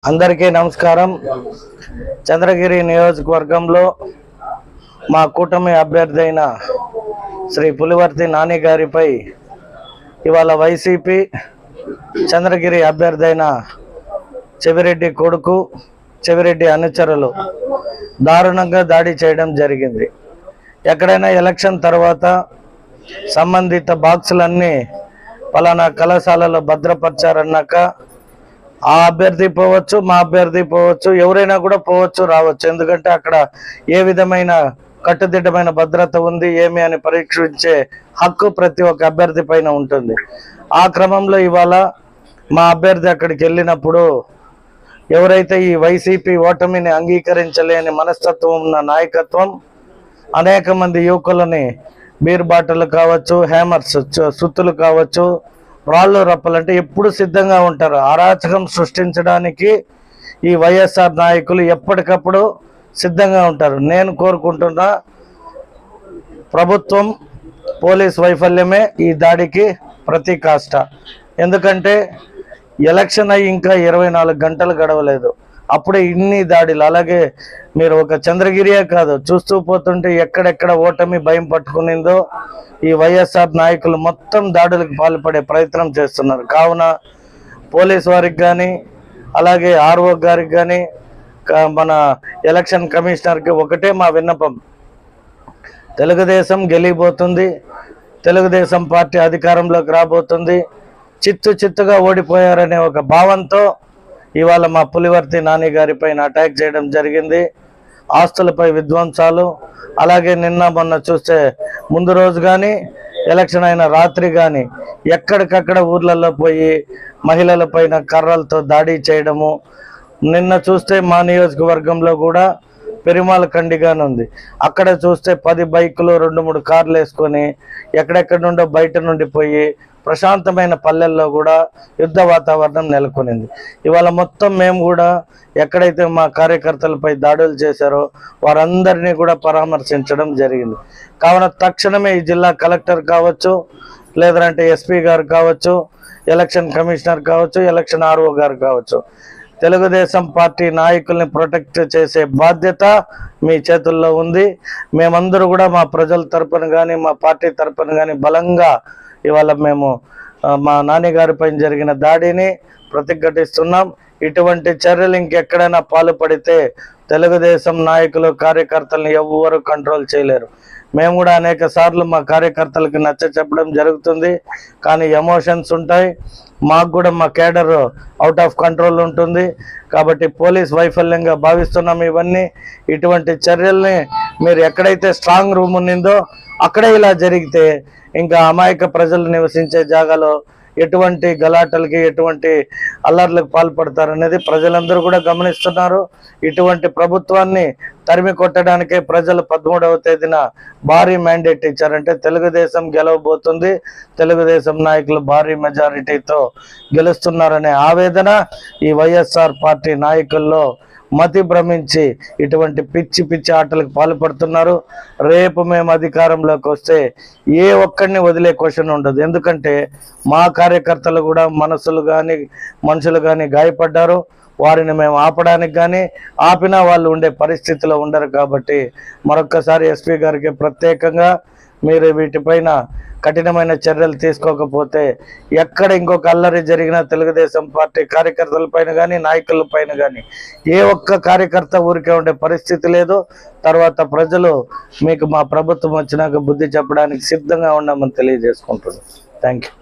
అందరికీ నమస్కారం. చంద్రగిరి నియోజకవర్గంలో మా కూటమి అభ్యర్థి అయిన శ్రీ పులివర్తి నాని గారిపై ఇవాళ వైసీపీ చంద్రగిరి అభ్యర్థి అయిన చెవిరెడ్డి కొడుకు చెవిరెడ్డి అనుచరులు దారుణంగా దాడి చేయడం జరిగింది. ఎక్కడైనా ఎలక్షన్ తర్వాత సంబంధిత బాక్సులన్నీ పలానా కళాశాలలో భద్రపరిచారన్నాక ఆ అభ్యర్థి పోవచ్చు, మా అభ్యర్థి పోవచ్చు, ఎవరైనా కూడా పోవచ్చు రావచ్చు. ఎందుకంటే అక్కడ ఏ విధమైన కట్టుదిట్టమైన భద్రత ఉంది ఏమి అని పరీక్షించే హక్కు ప్రతి ఒక్క అభ్యర్థి పైన ఉంటుంది. ఆ క్రమంలో ఇవాళ మా అభ్యర్థి అక్కడికి వెళ్ళినప్పుడు ఎవరైతే ఈ వైసీపీ ఓటమిని అంగీకరించలేని మనస్తత్వం ఉన్న నాయకత్వం అనేక మంది యువకులని బీర్ బాటిల్ కావచ్చు, హ్యామర్స్ సుత్తులు కావచ్చు, రాళ్ళు రప్పలంటే ఎప్పుడు సిద్ధంగా ఉంటారు. అరాచకం సృష్టించడానికి ఈ వైఎస్ఆర్ నాయకులు ఎప్పటికప్పుడు సిద్ధంగా ఉంటారు. నేను కోరుకుంటున్నా ప్రభుత్వం పోలీస్ వైఫల్యమే ఈ దాడికి ప్రతీకాష్ట. ఎందుకంటే ఎలక్షన్ అయ్యి ఇంకా 24 గంటలు గడవలేదు, అప్పుడే ఇన్ని దాడులు. అలాగే మీరు ఒక చంద్రగిరియే కాదు, చూస్తూ పోతుంటే ఎక్కడెక్కడ ఓటమి భయం పట్టుకునిందో ఈ వైఎస్ఆర్ నాయకులు మొత్తం దాడులకు పాల్పడే ప్రయత్నం చేస్తున్నారు. కావున పోలీస్ వారికి కానీ అలాగే ఆర్ఓ గారికి కానీ మన ఎలక్షన్ కమిషనర్కి ఒకటే మా విన్నపం, తెలుగుదేశం గెలిపోతుంది, తెలుగుదేశం పార్టీ అధికారంలోకి రాబోతుంది, చిత్తుగా ఓడిపోయారనే ఒక భావంతో ఇవాళ మా పులివర్తి నాని గారిపైన అటాక్ చేయడం జరిగింది. ఆస్తులపై విధ్వంసాలు, అలాగే నిన్న మొన్న చూస్తే ముందు రోజు కానీ ఎలక్షన్ అయిన రాత్రి కానీ ఎక్కడికక్కడ ఊర్లలో పోయి మహిళల పైన కర్రలతో దాడి చేయడము. నిన్న చూస్తే మా నియోజకవర్గంలో కూడా పెరుమాళ కండిగానే ఉంది, అక్కడ చూస్తే 10 బైకులు 2-3 కార్లు వేసుకొని ఎక్కడెక్కడి నుండో బయట నుండి పోయి ప్రశాంతమైన పల్లెల్లో కూడా యుద్ధ వాతావరణం నెలకొనింది. ఇవాళ మొత్తం మేము కూడా ఎక్కడైతే మా కార్యకర్తలపై దాడులు చేశారో వారందరినీ కూడా పరామర్శించడం జరిగింది. కావున తక్షణమే ఈ జిల్లా కలెక్టర్ కావచ్చు, లేదంటే ఎస్పీ గారు కావచ్చు, ఎలక్షన్ కమిషనర్ కావచ్చు, ఎలక్షన్ ఆర్ఓ గారు కావచ్చు, తెలుగుదేశం పార్టీ నాయకుల్ని ప్రొటెక్ట్ చేసే బాధ్యత మీ చేతుల్లో ఉంది. మేమందరూ కూడా మా ప్రజల తరపున కానీ మా పార్టీ తరపున కానీ బలంగా ఇవాళ మేము మా నాన్నగారిపై జరిగిన దాడిని ప్రతిఘటిస్తున్నాం. ఇటువంటి చర్యలు ఇంకెక్కడైనా పాల్పడితే తెలుగుదేశం నాయకులు కార్యకర్తలను ఎవ్వరూ కంట్రోల్ చేయలేరు. మేము కూడా అనేక సార్లు మా కార్యకర్తలకు నచ్చ చెప్పడం జరుగుతుంది, కానీ ఎమోషన్స్ ఉంటాయి, మాకు కూడా మా కేడర్ అవుట్ ఆఫ్ కంట్రోల్ ఉంటుంది. కాబట్టి పోలీస్ వైఫల్యంగా భావిస్తున్నాం ఇవన్నీ. ఇటువంటి చర్యల్ని మీరు ఎక్కడైతే స్ట్రాంగ్ రూమ్ ఉన్నిందో అక్కడే ఇలా జరిగితే ఇంకా అమాయక ప్రజలు నివసించే జాగాలో ఎటువంటి గలాటలకి ఎటువంటి అల్లర్లకు పాల్పడతారనేది ప్రజలందరూ కూడా గమనిస్తున్నారు. ఇటువంటి ప్రభుత్వాన్ని తరిమి కొట్టడానికే ప్రజలు 13వ తేదీన భారీ మ్యాండేట్ ఇచ్చారంటే తెలుగుదేశం గెలవబోతుంది, తెలుగుదేశం నాయకులు భారీ మెజారిటీతో గెలుస్తున్నారనే ఆవేదన ఈ వైఎస్ఆర్ పార్టీ నాయకుల్లో మతి భ్రమించి ఇటువంటి పిచ్చి ఆటలకు పాల్పడుతున్నారు. రేపు మేము అధికారంలోకి వస్తే ఏ ఒక్కడిని వదిలే క్వశ్చన్ ఉండదు. ఎందుకంటే మా కార్యకర్తలు కూడా మనుషులు కానీ గాయపడ్డారు. వారిని మేము ఆపడానికి కానీ ఆపినా వాళ్ళు ఉండే పరిస్థితిలో ఉండరు. కాబట్టి మరొక్కసారి ఎస్పీ గారికి ప్రత్యేకంగా మీరు వీటిపైన కఠినమైన చర్యలు తీసుకోకపోతే ఎక్కడ ఇంకొక అల్లరి జరిగినా తెలుగుదేశం పార్టీ కార్యకర్తల పైన కానీ నాయకుల పైన కానీ ఏ ఒక్క కార్యకర్త ఊరికే ఉండే పరిస్థితి లేదు. తర్వాత ప్రజలు మీకు మా ప్రభుత్వం వచ్చినాక బుద్ధి చెప్పడానికి సిద్ధంగా ఉన్నామని తెలియజేసుకుంటున్నాం. Thank you.